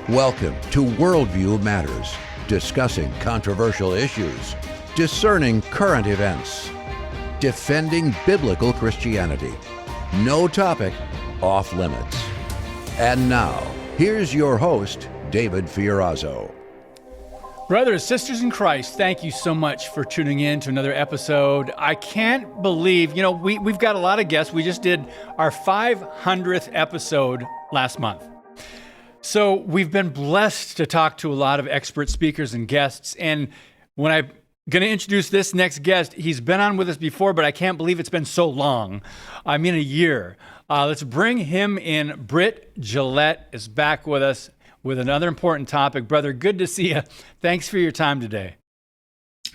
Welcome to Worldview Matters, discussing controversial issues, discerning current events, defending biblical Christianity. No topic off limits. And now, here's your host, David Fiorazzo. Brothers, sisters in Christ, thank you so much for tuning in to another episode. I can't believe, we've got a lot of guests. We just did our 500th episode last month. So we've been blessed to talk to a lot of expert speakers and guests. And when I'm going to introduce this next guest, he's been on with us before, but I can't believe it's been so long. I mean, a year. Let's bring him in. Britt Gillette is back with us with another important topic. Brother, good to see you. Thanks for your time today.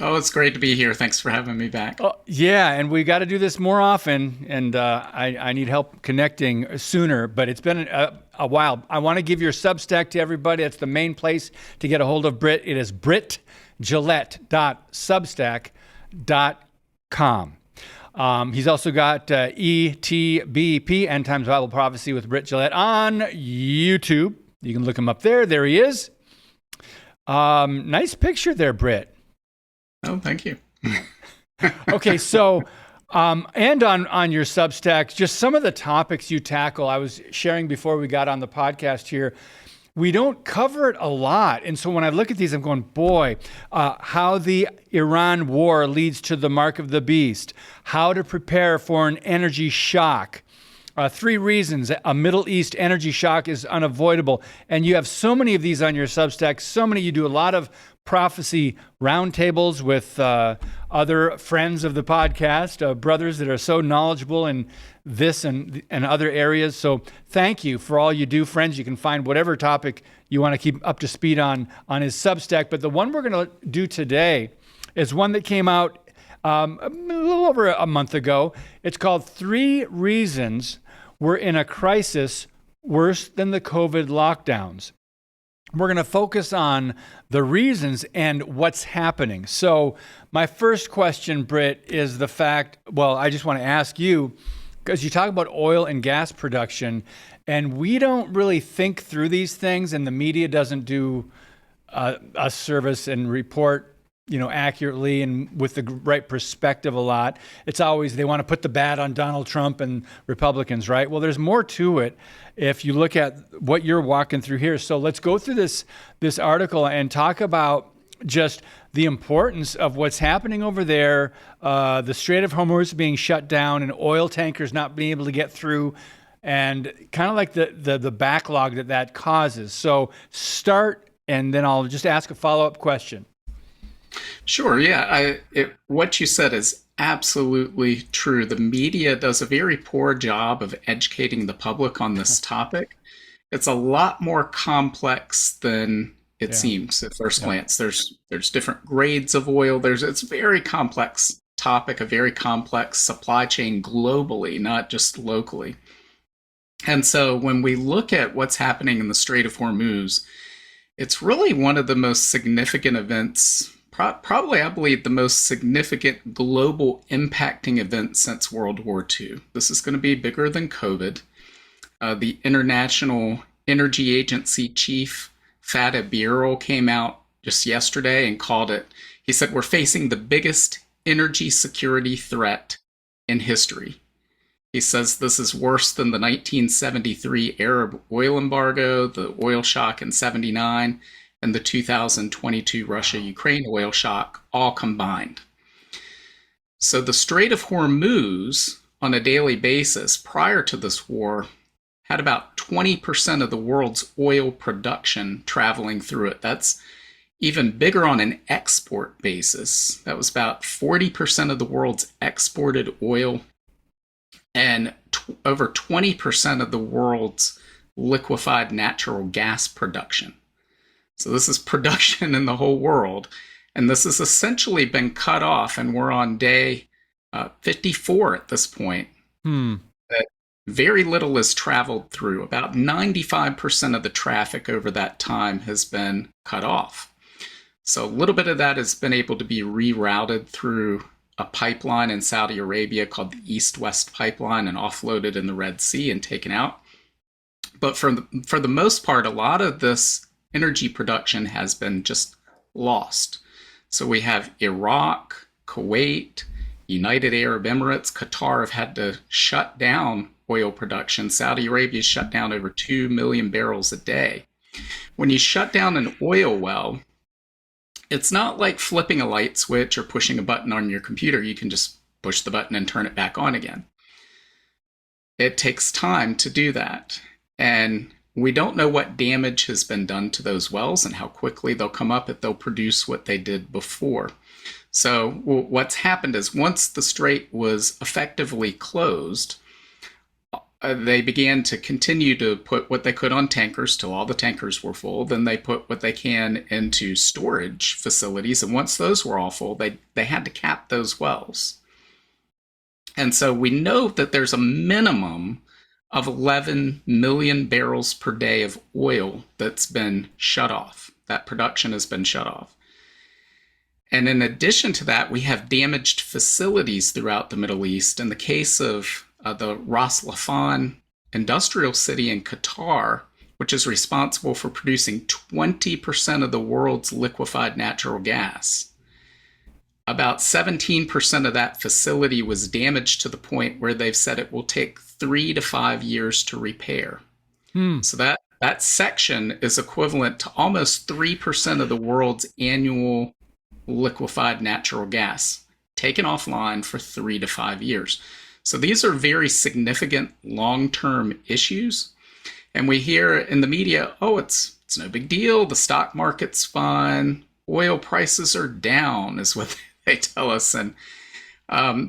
Oh, it's great to be here. Thanks for having me back. Oh, yeah, and we got to do this more often, and I need help connecting sooner, but it's been a while. I want to give your Substack to everybody. It's the main place to get a hold of Britt. It is brittgillette.substack.com. He's also got ETBP, End Times Bible Prophecy with Britt Gillette, on YouTube. You can look him up there. There he is. Nice picture there, Britt. Oh, thank you. Okay, so, and on your Substack, just some of the topics you tackle, I was sharing before we got on the podcast here, we don't cover it a lot. And so when I look at these, I'm going, boy, how the Iran war leads to the mark of the beast, how to prepare for an energy shock. 3 reasons a Middle East energy shock is unavoidable. And you have so many of these on your Substack, so many. You do a lot of prophecy roundtables with other friends of the podcast, brothers that are so knowledgeable in this and other areas. So thank you for all you do, friends. You can find whatever topic you want to keep up to speed on his Substack. But the one we're going to do today is one that came out a little over a month ago. It's called 3 Reasons We're in a Crisis Worse Than the COVID Lockdowns. We're going to focus on the reasons and what's happening. So my first question, Britt, is the fact, I just want to ask you, because you talk about oil and gas production, and we don't really think through these things, and the media doesn't do a service and report accurately and with the right perspective a lot. It's always, they want to put the bad on Donald Trump and Republicans, right? Well, there's more to it if you look at what you're walking through here. So let's go through this article and talk about just the importance of what's happening over there, the Strait of Hormuz being shut down and oil tankers not being able to get through, and kind of like the backlog that causes. So start, and then I'll just ask a follow-up question. Sure. Yeah. What you said is absolutely true. The media does a very poor job of educating the public on this topic. It's a lot more complex than it seems at first glance. There's different grades of oil. It's a very complex topic, a very complex supply chain globally, not just locally. And so when we look at what's happening in the Strait of Hormuz, it's really one of the most significant events, probably, I believe, the most significant global impacting event since World War II. This is going to be bigger than COVID. The International Energy Agency chief, Fatih Birol, came out just yesterday and called it, he said, we're facing the biggest energy security threat in history. He says this is worse than the 1973 Arab oil embargo, the oil shock in 79, and the 2022 Russia-Ukraine oil shock, all combined. So the Strait of Hormuz, on a daily basis prior to this war, had about 20% of the world's oil production traveling through it. That's even bigger on an export basis. That was about 40% of the world's exported oil and over 20% of the world's liquefied natural gas production. So this is production in the whole world. And this has essentially been cut off, and we're on day 54 at this point. That very little is traveled through. About 95% of the traffic over that time has been cut off. So a little bit of that has been able to be rerouted through a pipeline in Saudi Arabia called the East-West Pipeline and offloaded in the Red Sea and taken out. But for the most part, a lot of this energy production has been just lost. So we have Iraq, Kuwait, United Arab Emirates, Qatar have had to shut down oil production. Saudi Arabia shut down over 2 million barrels a day. When you shut down an oil well, it's not like flipping a light switch or pushing a button on your computer. You can just push the button and turn it back on again. It takes time to do that. And we don't know what damage has been done to those wells and how quickly they'll come up if they'll produce what they did before. So what's happened is once the strait was effectively closed, they began to continue to put what they could on tankers till all the tankers were full. Then they put what they can into storage facilities. And once those were all full, they had to cap those wells. And so we know that there's a minimum of 11 million barrels per day of oil that's been shut off. That production has been shut off. And in addition to that, we have damaged facilities throughout the Middle East. In the case of the Ras Laffan industrial city in Qatar, which is responsible for producing 20% of the world's liquefied natural gas, about 17% of that facility was damaged to the point where they've said it will take 3 to 5 years to repair. So that section is equivalent to almost 3% of the world's annual liquefied natural gas taken offline for 3 to 5 years. So these are very significant long-term issues. And we hear in the media, oh, it's no big deal. The stock market's fine. Oil prices are down is what they tell us. And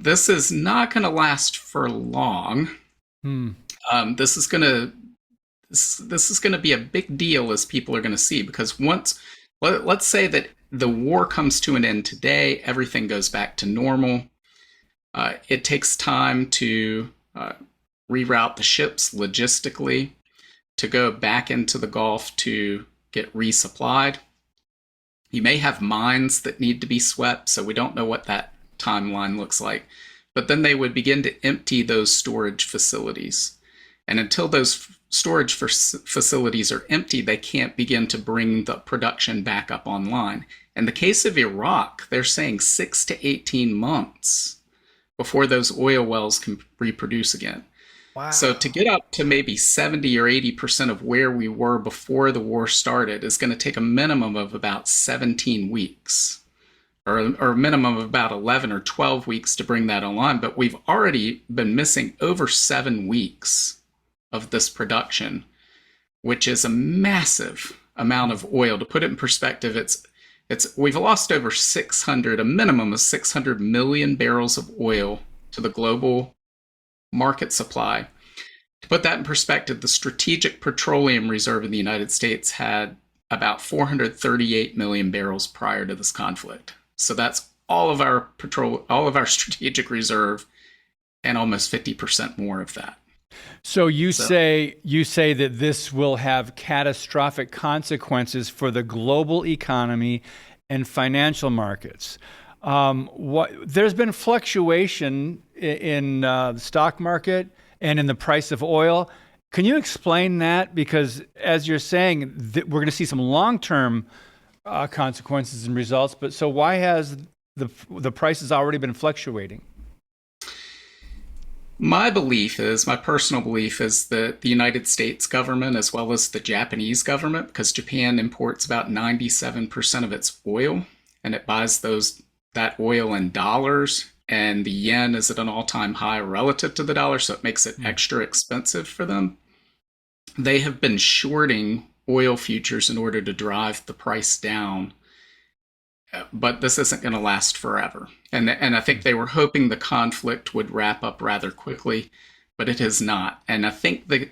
this is not going to last for long. This is going to be a big deal, as people are going to see, because let's say that the war comes to an end today, everything goes back to normal. It takes time to reroute the ships logistically to go back into the Gulf to get resupplied. You may have mines that need to be swept, so we don't know what that timeline looks like. But then they would begin to empty those storage facilities. And until those storage facilities are empty, they can't begin to bring the production back up online. In the case of Iraq, they're saying 6 to 18 months before those oil wells can reproduce again. Wow. So to get up to maybe 70 or 80% of where we were before the war started is going to take a minimum of about 17 weeks, or a minimum of about 11 or 12 weeks to bring that online. But we've already been missing over 7 weeks of this production, which is a massive amount of oil. To put it in perspective, we've lost over a minimum of 600 million barrels of oil to the global market supply. To put that in perspective, the Strategic Petroleum Reserve in the United States had about 438 million barrels prior to this conflict. So that's all of our strategic reserve, and almost 50% more of that. So you say that this will have catastrophic consequences for the global economy and financial markets. There's been fluctuation in the stock market and in the price of oil. Can you explain that? Because as you're saying, we're going to see some long-term consequences and results. But so why has the prices already been fluctuating? My personal belief is that the United States government, as well as the Japanese government, because Japan imports about 97% of its oil, and it buys that oil in dollars, and the yen is at an all-time high relative to the dollar, so it makes it extra expensive for them. They have been shorting oil futures in order to drive the price down. But this isn't going to last forever. And I think they were hoping the conflict would wrap up rather quickly, but it has not. And I think the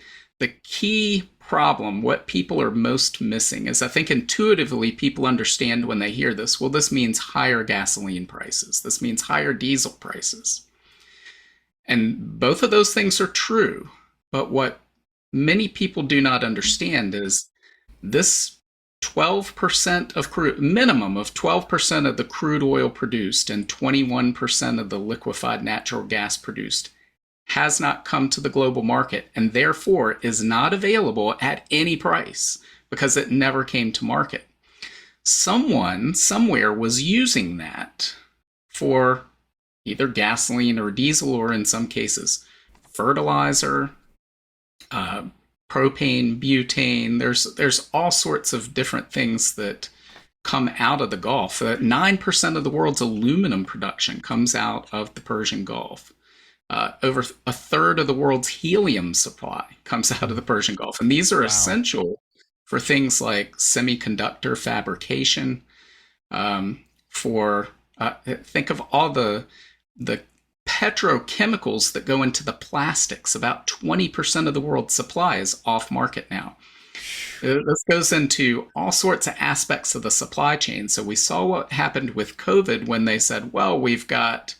key problem, what people are most missing, is I think intuitively people understand when they hear this, well, this means higher gasoline prices. This means higher diesel prices. And both of those things are true. But what many people do not understand is this 12% of crude, minimum of 12% of the crude oil produced and 21% of the liquefied natural gas produced has not come to the global market, and therefore is not available at any price because it never came to market. Someone somewhere was using that for either gasoline or diesel, or in some cases, fertilizer, propane, butane. There's all sorts of different things that come out of the Gulf. 9% of the world's aluminum production comes out of the Persian Gulf. Over a third of the world's helium supply comes out of the Persian Gulf. And these are essential for things like semiconductor fabrication, think of all the petrochemicals that go into the plastics. About 20% of the world's supply is off market now. This goes into all sorts of aspects of the supply chain. So we saw what happened with COVID when they said, well, we've got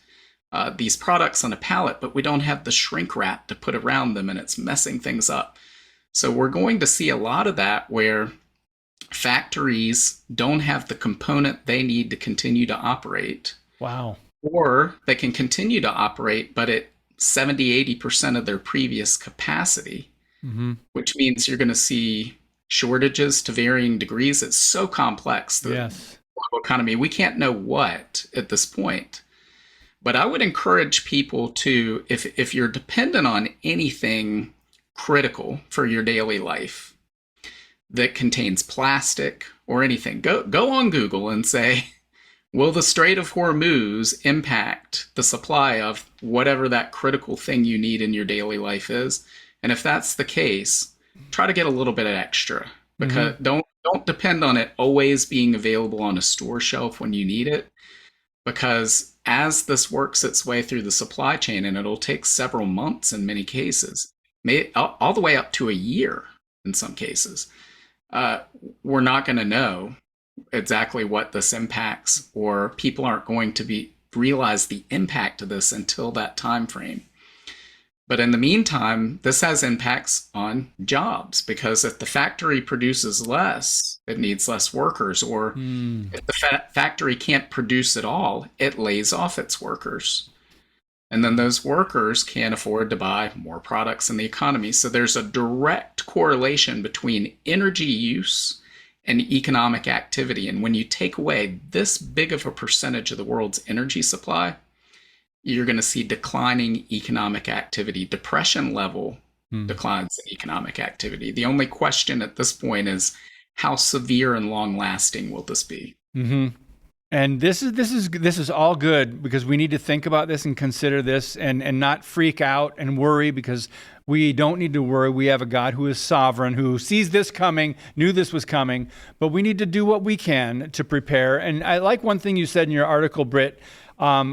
these products on a pallet, but we don't have the shrink wrap to put around them, and it's messing things up. So we're going to see a lot of that where factories don't have the component they need to continue to operate. Wow. Or they can continue to operate, but at 70-80% of their previous capacity, which means you're going to see shortages to varying degrees. It's so complex, the global economy. We can't know what at this point. But I would encourage people to, if you're dependent on anything critical for your daily life that contains plastic or anything, go on Google and say, will the Strait of Hormuz impact the supply of whatever that critical thing you need in your daily life is? And if that's the case, try to get a little bit of extra, because don't depend on it always being available on a store shelf when you need it, because as this works its way through the supply chain, and it'll take several months in many cases, all the way up to a year in some cases, we're not going to know exactly what this impacts, or people aren't going to realize the impact of this until that time frame. But in the meantime, this has impacts on jobs, because if the factory produces less, it needs less workers, or if the factory can't produce at all, it lays off its workers. And then those workers can't afford to buy more products in the economy. So there's a direct correlation between energy use and economic activity. And when you take away this big of a percentage of the world's energy supply, you're going to see declining economic activity, depression level declines in economic activity. The only question at this point is, how severe and long lasting will this be? And this is all good, because we need to think about this and consider this, and not freak out and worry, because we don't need to worry. We have a God who is sovereign, who sees this coming, knew this was coming, but we need to do what we can to prepare. And I like one thing you said in your article, Britt.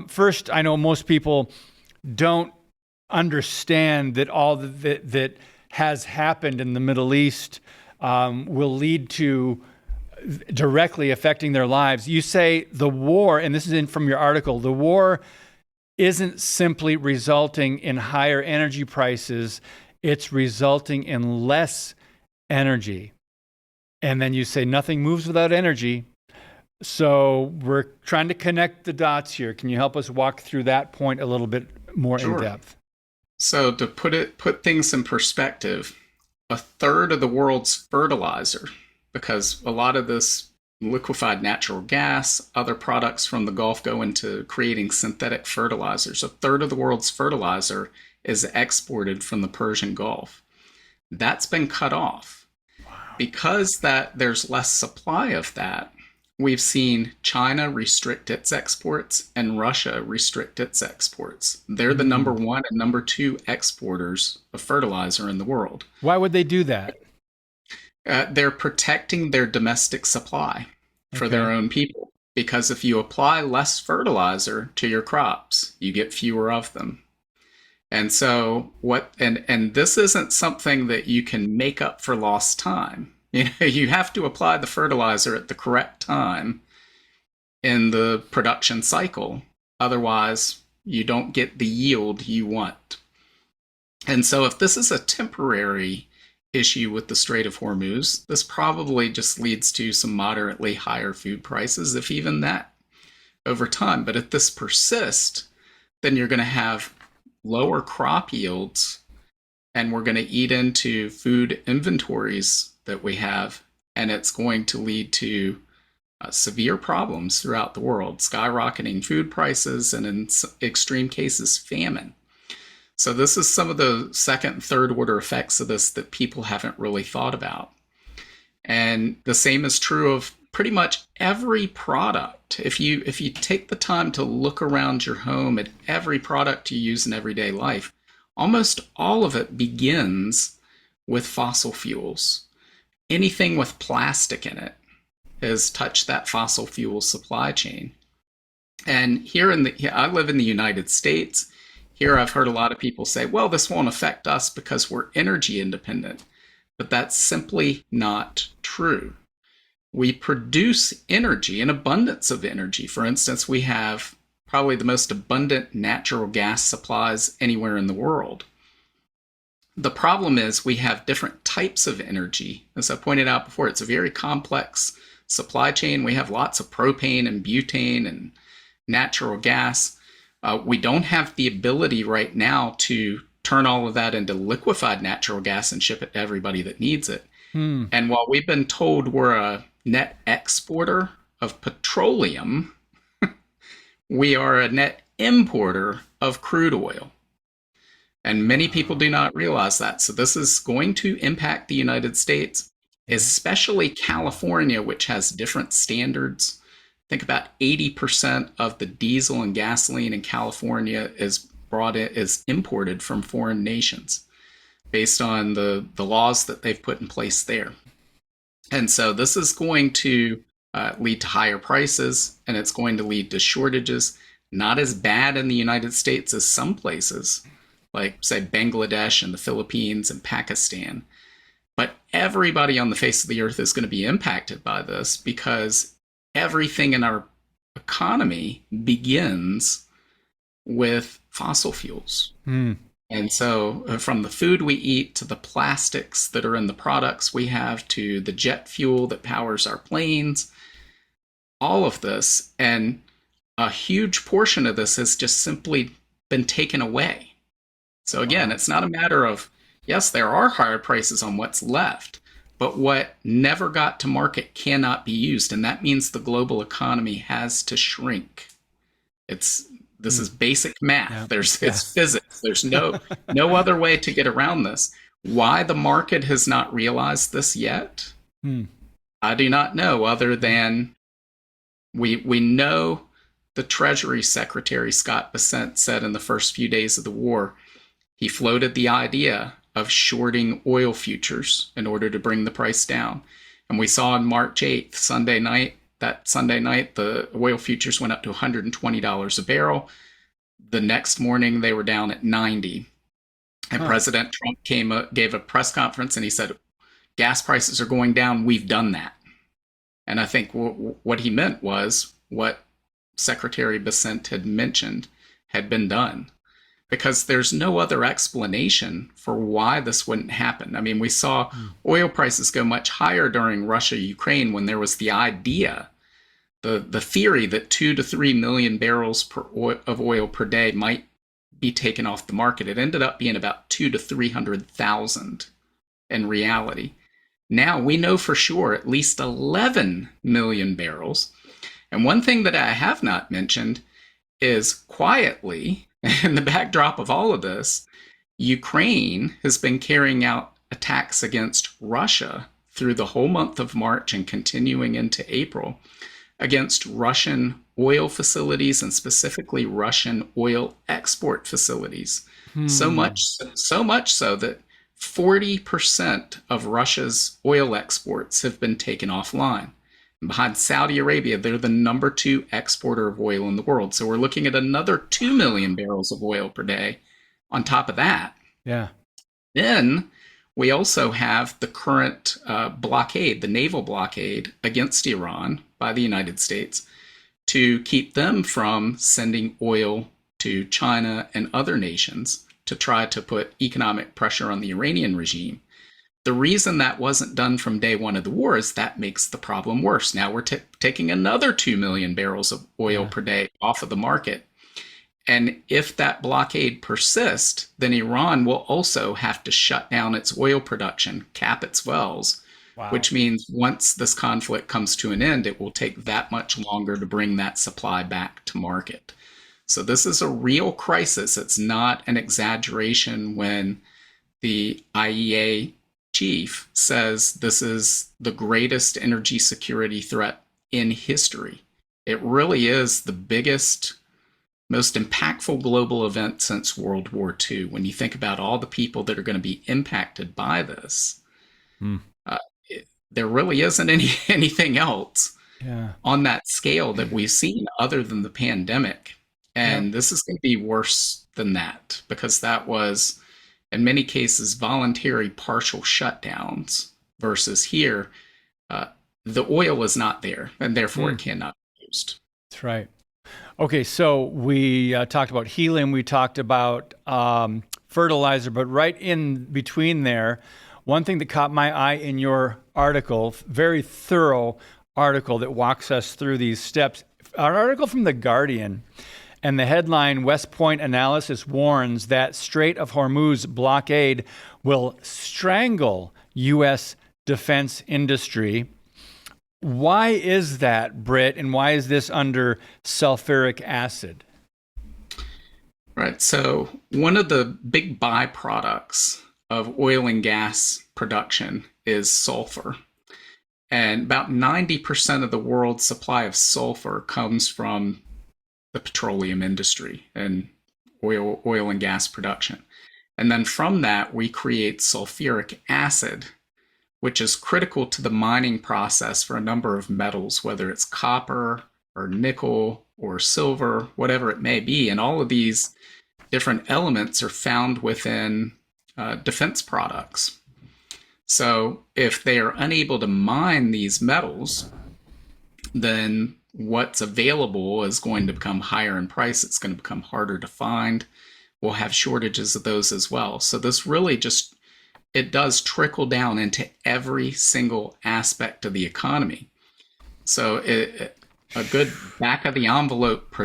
First, I know most people don't understand that all that has happened in the Middle East will lead to directly affecting their lives. You say the war, and this is from your article, the war isn't simply resulting in higher energy prices, it's resulting in less energy. And then you say nothing moves without energy. So we're trying to connect the dots here. Can you help us walk through that point a little bit more in depth? So to put things in perspective, a third of the world's fertilizer, because a lot of this liquefied natural gas, other products from the Gulf go into creating synthetic fertilizers. A third of the world's fertilizer is exported from the Persian Gulf. That's been cut off. Because there's less supply of that, we've seen China restrict its exports and Russia restrict its exports. They're the number one and number two exporters of fertilizer in the world. Why would they do that? They're protecting their domestic supply for their own people. Because if you apply less fertilizer to your crops, you get fewer of them. And so and this isn't something that you can make up for lost time. You have to apply the fertilizer at the correct time in the production cycle. Otherwise, you don't get the yield you want. And so if this is a temporary issue with the Strait of Hormuz, this probably just leads to some moderately higher food prices, if even that, over time. But if this persists, then you're going to have lower crop yields, and we're going to eat into food inventories that we have and it's going to lead to severe problems throughout the world, skyrocketing food prices, and in extreme cases, famine. So this is some of the second and third order effects of this that people haven't really thought about. And the same is true of pretty much every product. If you take the time to look around your home at every product you use in everyday life, almost all of it begins with fossil fuels. Anything with plastic in it has touched that fossil fuel supply chain. And I live in the United States. Here I've heard a lot of people say, well, this won't affect us because we're energy independent. But that's simply not true. We produce energy, an abundance of energy. For instance, we have probably the most abundant natural gas supplies anywhere in the world. The problem is we have different types of energy. As I pointed out before, it's a very complex supply chain. We have lots of propane and butane and natural gas. We don't have the ability right now to turn all of that into liquefied natural gas and ship it to everybody that needs it. And while we've been told we're a net exporter of petroleum, we are a net importer of crude oil. And many people do not realize that. So this is going to impact the United States, especially California, which has different standards. I think about 80% of the diesel and gasoline in California is imported from foreign nations based on the laws that they've put in place there. And so this is going to lead to higher prices, and it's going to lead to shortages. Not as bad in the United States as some places, like, say, Bangladesh and the Philippines and Pakistan. But everybody on the face of the earth is going to be impacted by this because everything in our economy begins with fossil fuels. And so from the food we eat to the plastics that are in the products we have to the jet fuel that powers our planes, all of this, and a huge portion of this has just simply been taken away. So again, it's not a matter of, yes, there are higher prices on what's left, but what never got to market cannot be used. And that means the global economy has to shrink. This is basic math. Yeah. It's physics. There's no other way to get around this. Why the market has not realized this yet, I do not know, other than we know the Treasury Secretary, Scott Bessent, said in the first few days of the war, he floated the idea of shorting oil futures in order to bring the price down. And we saw on March 8th, Sunday night, the oil futures went up to $120 a barrel. The next morning, they were down at $90. And President Trump gave a press conference and he said, gas prices are going down. We've done that. And I think what he meant was what Secretary Bessent had mentioned had been done, because there's no other explanation for why this wouldn't happen. I mean, we saw oil prices go much higher during Russia-Ukraine when there was the idea, the theory that 2 to 3 million barrels of oil per day might be taken off the market. It ended up being about 2 to 300,000 in reality. Now we know for sure at least 11 million barrels. And one thing that I have not mentioned is, quietly, in the backdrop of all of this, Ukraine has been carrying out attacks against Russia through the whole month of March and continuing into April against Russian oil facilities, and specifically Russian oil export facilities. So much so that 40% of Russia's oil exports have been taken offline. And behind Saudi Arabia, they're the number 2 exporter of oil in the world. So we're looking at another 2 million barrels of oil per day on top of that. Yeah. Then we also have the current blockade, the naval blockade against Iran by the United States to keep them from sending oil to China and other nations to try to put economic pressure on the Iranian regime. The reason that wasn't done from day one of the war is that makes the problem worse. Now we're taking another 2 million barrels of oil per day off of the market. And if that blockade persists, then Iran will also have to shut down its oil production, cap its wells, Wow. which means once this conflict comes to an end, it will take that much longer to bring that supply back to market. So this is a real crisis. It's not an exaggeration when the IEA chief says this is the greatest energy security threat in history. It really is the biggest, most impactful global event since World War II. When you think about all the people that are going to be impacted by this, Hmm. there really isn't anything else Yeah. on that scale that we've seen other than the pandemic. And this is going to be worse than that, because that was, in many cases, voluntary partial shutdowns, versus here, the oil is not there, and therefore it cannot be used. That's right. Okay, so we talked about helium, we talked about fertilizer, but right in between there, one thing that caught my eye in your article, very thorough article that walks us through these steps, an article from The Guardian, and the headline, West Point Analysis warns that Strait of Hormuz blockade will strangle U.S. defense industry. Why is that, Britt, and why is this under sulfuric acid? Right. So one of the big byproducts of oil and gas production is sulfur. And about 90% of the world's supply of sulfur comes from the petroleum industry and oil and gas production. And then from that, we create sulfuric acid, which is critical to the mining process for a number of metals, whether it's copper or nickel or silver, whatever it may be. And all of these different elements are found within defense products. So if they are unable to mine these metals, then what's available is going to become higher in price. It's going to become harder to find. We'll have shortages of those as well. So this really just, it does trickle down into every single aspect of the economy. So a good back of the envelope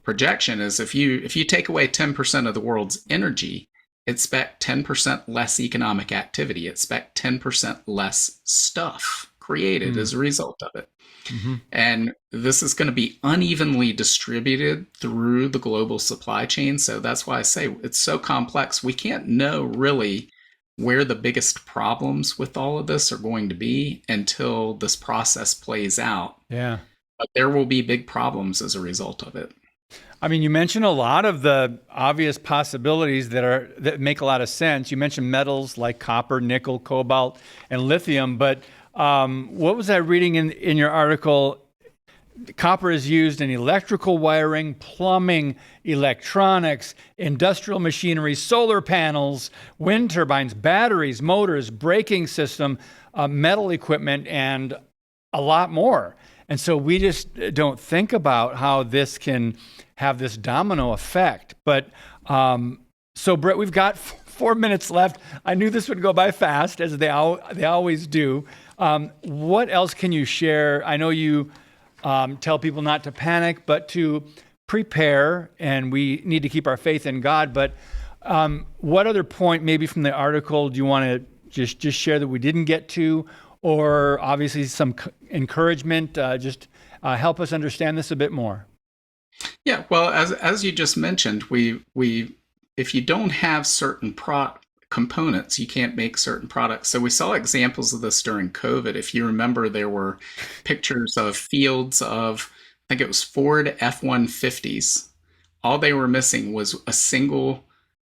projection is if you take away 10% of the world's energy, expect 10% less economic activity. Expect 10% less stuff created as a result of it. Mm-hmm. And this is going to be unevenly distributed through the global supply chain. So that's why I say it's so complex. We can't know really where the biggest problems with all of this are going to be until this process plays out. Yeah. But there will be big problems as a result of it. I mean, you mentioned a lot of the obvious possibilities that make a lot of sense. You mentioned metals like copper, nickel, cobalt, and lithium. But what was I reading in your article? Copper is used in electrical wiring, plumbing, electronics, industrial machinery, solar panels, wind turbines, batteries, motors, braking system, metal equipment, and a lot more. And so we just don't think about how this can have this domino effect. But so, Britt, we've got 4 minutes left. I knew this would go by fast, as they always do. What else can you share? I know you tell people not to panic, but to prepare, and we need to keep our faith in God. But what other point, maybe from the article, do you want to just share that we didn't get to? Or obviously some encouragement, just help us understand this a bit more. Yeah, well, as you just mentioned, we if you don't have certain components, you can't make certain products. So we saw examples of this during COVID. If you remember, there were pictures of fields of, I think it was Ford F-150s. All they were missing was a single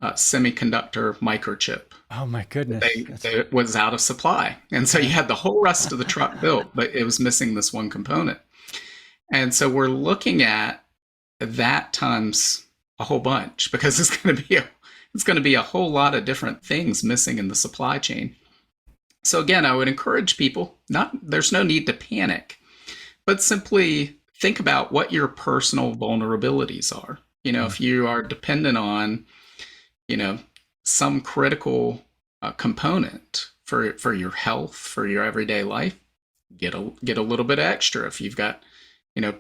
semiconductor microchip. Oh my goodness. It was out of supply. And so you had the whole rest of the truck built, but it was missing this one component. And so we're looking at that times a whole bunch, because it's going to be a whole lot of different things missing in the supply chain. So again, I would encourage people, there's no need to panic, but simply think about what your personal vulnerabilities are. If you are dependent on some critical component for your health, for your everyday life, get a little bit extra. If you've got,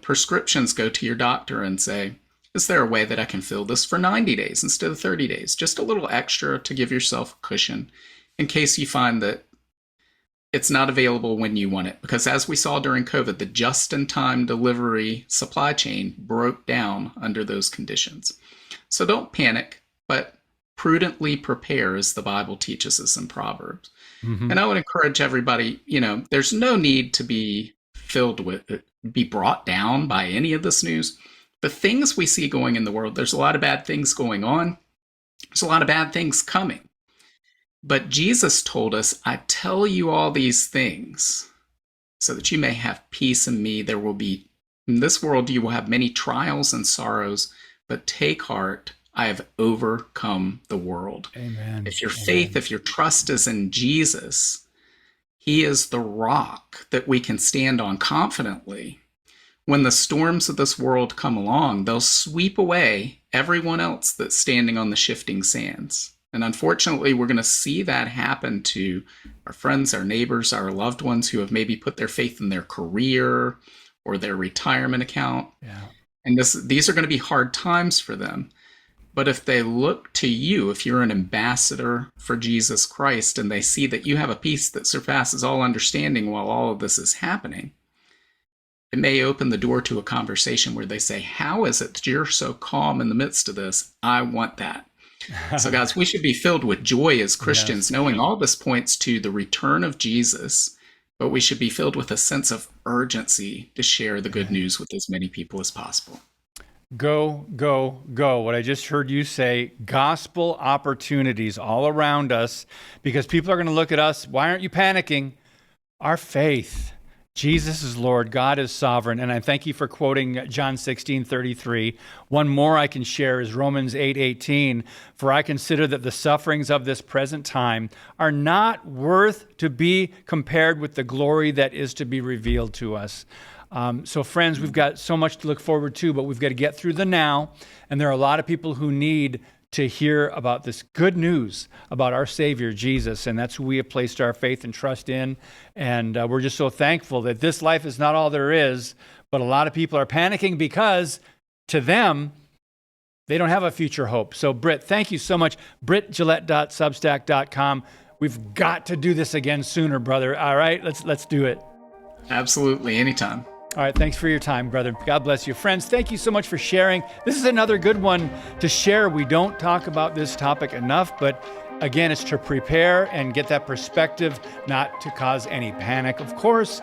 prescriptions, go to your doctor and say, is there a way that I can fill this for 90 days instead of 30 days? Just a little extra to give yourself a cushion in case you find that it's not available when you want it. Because as we saw during COVID, the just-in-time delivery supply chain broke down under those conditions. So don't panic, but prudently prepare, as the Bible teaches us in Proverbs. Mm-hmm. And I would encourage everybody, there's no need to be brought down by any of this news. The things we see going in the world, there's a lot of bad things going on. There's a lot of bad things coming. But Jesus told us, I tell you all these things so that you may have peace in me. There will be, in this world, you will have many trials and sorrows, but take heart. I have overcome the world. Amen. If your faith, if your trust is in Jesus, he is the rock that we can stand on confidently. When the storms of this world come along, they'll sweep away everyone else that's standing on the shifting sands. And unfortunately, we're going to see that happen to our friends, our neighbors, our loved ones who have maybe put their faith in their career or their retirement account. Yeah. And these are going to be hard times for them. But if they look to you, if you're an ambassador for Jesus Christ, and they see that you have a peace that surpasses all understanding while all of this is happening, it may open the door to a conversation where they say, how is it that you're so calm in the midst of this? I want that. So guys, we should be filled with joy as Christians, knowing all this points to the return of Jesus, but we should be filled with a sense of urgency to share the good news with as many people as possible. Go, go, go. What I just heard you say, gospel opportunities all around us, because people are going to look at us. Why aren't you panicking? Our faith. Jesus is Lord. God is sovereign. And I thank you for quoting John 16:33. One more I can share is Romans 8:18. For I consider that the sufferings of this present time are not worth to be compared with the glory that is to be revealed to us. So friends, we've got so much to look forward to, but we've got to get through the now. And there are a lot of people who need to hear about this good news about our Savior, Jesus. And that's who we have placed our faith and trust in. And we're just so thankful that this life is not all there is, but a lot of people are panicking because to them, they don't have a future hope. So Britt, thank you so much. BrittGillette.substack.com. We've got to do this again sooner, brother. All right, let's do it. Absolutely, anytime. All right, thanks for your time, brother. God bless you. Friends, thank you so much for sharing. This is another good one to share. We don't talk about this topic enough, but again, it's to prepare and get that perspective, not to cause any panic. Of course,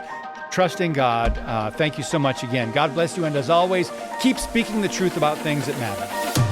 trusting God. Thank you so much again. God bless you, and as always, keep speaking the truth about things that matter.